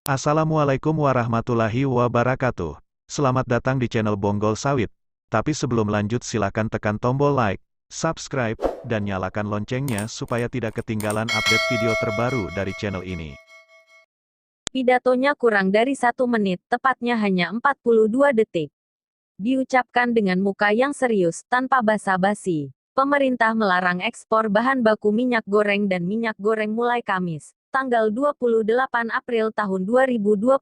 Assalamualaikum warahmatullahi wabarakatuh. Selamat datang di channel Bonggol Sawit. Tapi sebelum lanjut silakan tekan tombol like, subscribe, dan nyalakan loncengnya supaya tidak ketinggalan update video terbaru dari channel ini. Pidatonya kurang dari 1 menit, tepatnya hanya 42 detik. Diucapkan dengan muka yang serius, tanpa basa-basi. Pemerintah melarang ekspor bahan baku minyak goreng dan minyak goreng mulai Kamis, tanggal 28 April tahun 2022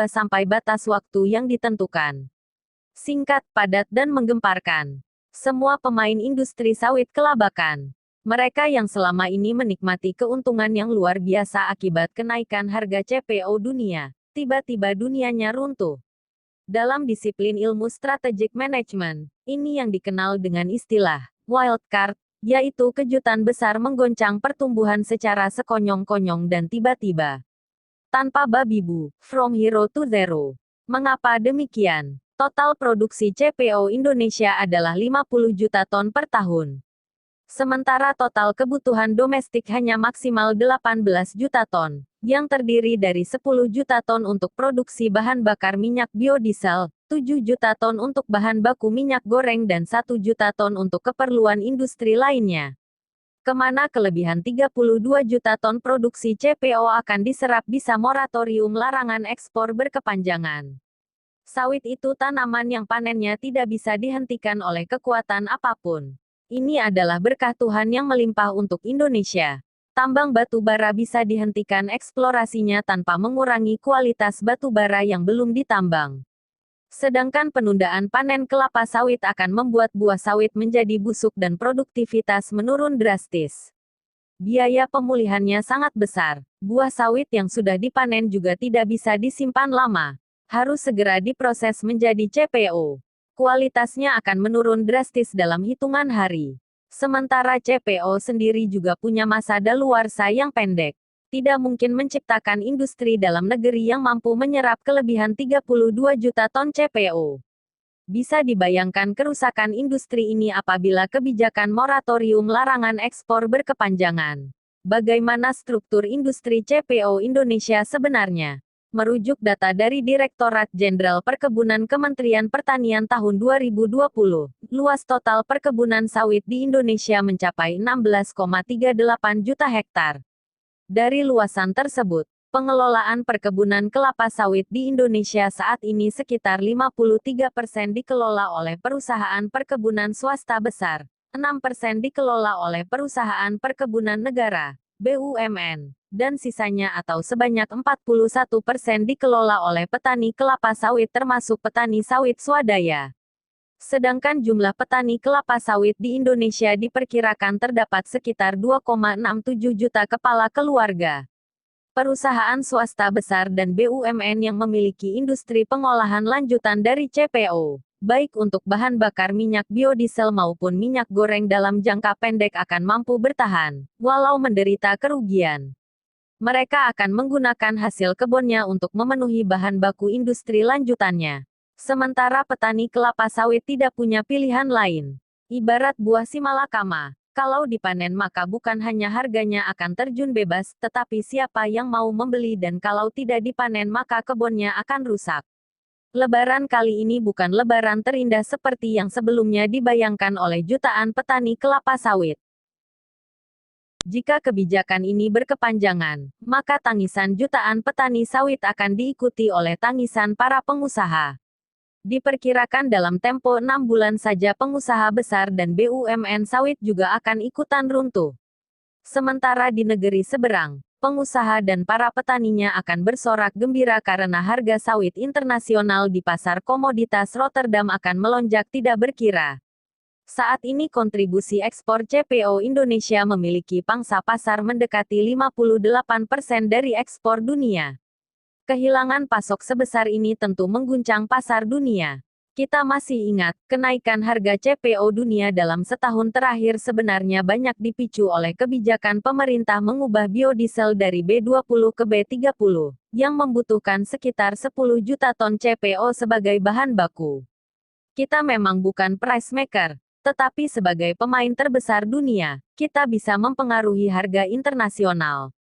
sampai batas waktu yang ditentukan. Singkat, padat dan menggemparkan. Semua pemain industri sawit kelabakan. Mereka yang selama ini menikmati keuntungan yang luar biasa akibat kenaikan harga CPO dunia, tiba-tiba dunianya runtuh. Dalam disiplin ilmu strategic management, ini yang dikenal dengan istilah wild card, yaitu kejutan besar menggoncang pertumbuhan secara sekonyong-konyong dan tiba-tiba. Tanpa babi bu, from hero to zero. Mengapa demikian? Total produksi CPO Indonesia adalah 50 juta ton per tahun. Sementara total kebutuhan domestik hanya maksimal 18 juta ton, yang terdiri dari 10 juta ton untuk produksi bahan bakar minyak biodiesel, 7 juta ton untuk bahan baku minyak goreng dan 1 juta ton untuk keperluan industri lainnya. Kemana kelebihan 32 juta ton produksi CPO akan diserap bisa moratorium larangan ekspor berkepanjangan. Sawit itu tanaman yang panennya tidak bisa dihentikan oleh kekuatan apapun. Ini adalah berkah Tuhan yang melimpah untuk Indonesia. Tambang batu bara bisa dihentikan eksplorasinya tanpa mengurangi kualitas batu bara yang belum ditambang. Sedangkan penundaan panen kelapa sawit akan membuat buah sawit menjadi busuk dan produktivitas menurun drastis. Biaya pemulihannya sangat besar. Buah sawit yang sudah dipanen juga tidak bisa disimpan lama. Harus segera diproses menjadi CPO. Kualitasnya akan menurun drastis dalam hitungan hari. Sementara CPO sendiri juga punya masa daluarsa yang pendek. Tidak mungkin menciptakan industri dalam negeri yang mampu menyerap kelebihan 32 juta ton CPO. Bisa dibayangkan kerusakan industri ini apabila kebijakan moratorium larangan ekspor berkepanjangan. Bagaimana struktur industri CPO Indonesia sebenarnya? Merujuk data dari Direktorat Jenderal Perkebunan Kementerian Pertanian tahun 2020, luas total perkebunan sawit di Indonesia mencapai 16,38 juta hektar. Dari luasan tersebut, pengelolaan perkebunan kelapa sawit di Indonesia saat ini sekitar 53% dikelola oleh perusahaan perkebunan swasta besar, 6% dikelola oleh perusahaan perkebunan negara, BUMN, dan sisanya atau sebanyak 41% dikelola oleh petani kelapa sawit termasuk petani sawit swadaya. Sedangkan jumlah petani kelapa sawit di Indonesia diperkirakan terdapat sekitar 2,67 juta kepala keluarga. Perusahaan swasta besar dan BUMN yang memiliki industri pengolahan lanjutan dari CPO, baik untuk bahan bakar minyak biodiesel maupun minyak goreng dalam jangka pendek akan mampu bertahan, walau menderita kerugian. Mereka akan menggunakan hasil kebunnya untuk memenuhi bahan baku industri lanjutannya. Sementara petani kelapa sawit tidak punya pilihan lain. Ibarat buah simalakama, kalau dipanen maka bukan hanya harganya akan terjun bebas, tetapi siapa yang mau membeli dan kalau tidak dipanen maka kebunnya akan rusak. Lebaran kali ini bukan lebaran terindah seperti yang sebelumnya dibayangkan oleh jutaan petani kelapa sawit. Jika kebijakan ini berkepanjangan, maka tangisan jutaan petani sawit akan diikuti oleh tangisan para pengusaha. Diperkirakan dalam tempo 6 bulan saja pengusaha besar dan BUMN sawit juga akan ikutan runtuh. Sementara di negeri seberang, pengusaha dan para petaninya akan bersorak gembira karena harga sawit internasional di pasar komoditas Rotterdam akan melonjak tidak berkira. Saat ini kontribusi ekspor CPO Indonesia memiliki pangsa pasar mendekati 58% dari ekspor dunia. Kehilangan pasok sebesar ini tentu mengguncang pasar dunia. Kita masih ingat, kenaikan harga CPO dunia dalam setahun terakhir sebenarnya banyak dipicu oleh kebijakan pemerintah mengubah biodiesel dari B20 ke B30, yang membutuhkan sekitar 10 juta ton CPO sebagai bahan baku. Kita memang bukan price maker, tetapi sebagai pemain terbesar dunia, kita bisa mempengaruhi harga internasional.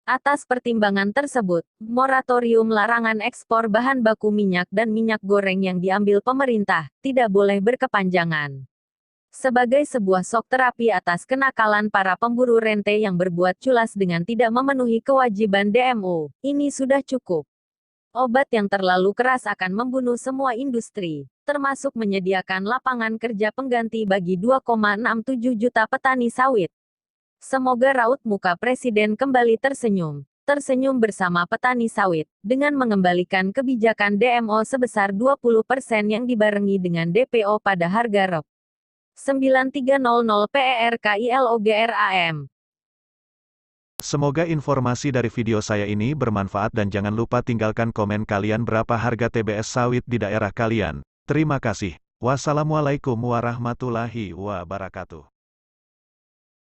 Atas pertimbangan tersebut, moratorium larangan ekspor bahan baku minyak dan minyak goreng yang diambil pemerintah tidak boleh berkepanjangan. Sebagai sebuah shock terapi atas kenakalan para pemburu rente yang berbuat culas dengan tidak memenuhi kewajiban DMO, ini sudah cukup. Obat yang terlalu keras akan membunuh semua industri, termasuk menyediakan lapangan kerja pengganti bagi 2,67 juta petani sawit. Semoga raut muka Presiden kembali tersenyum. Tersenyum bersama petani sawit, dengan mengembalikan kebijakan DMO sebesar 20% yang dibarengi dengan DPO pada harga Rp. 9300 per kilogram. Semoga informasi dari video saya ini bermanfaat dan jangan lupa tinggalkan komen kalian berapa harga TBS sawit di daerah kalian. Terima kasih. Wassalamualaikum warahmatullahi wabarakatuh.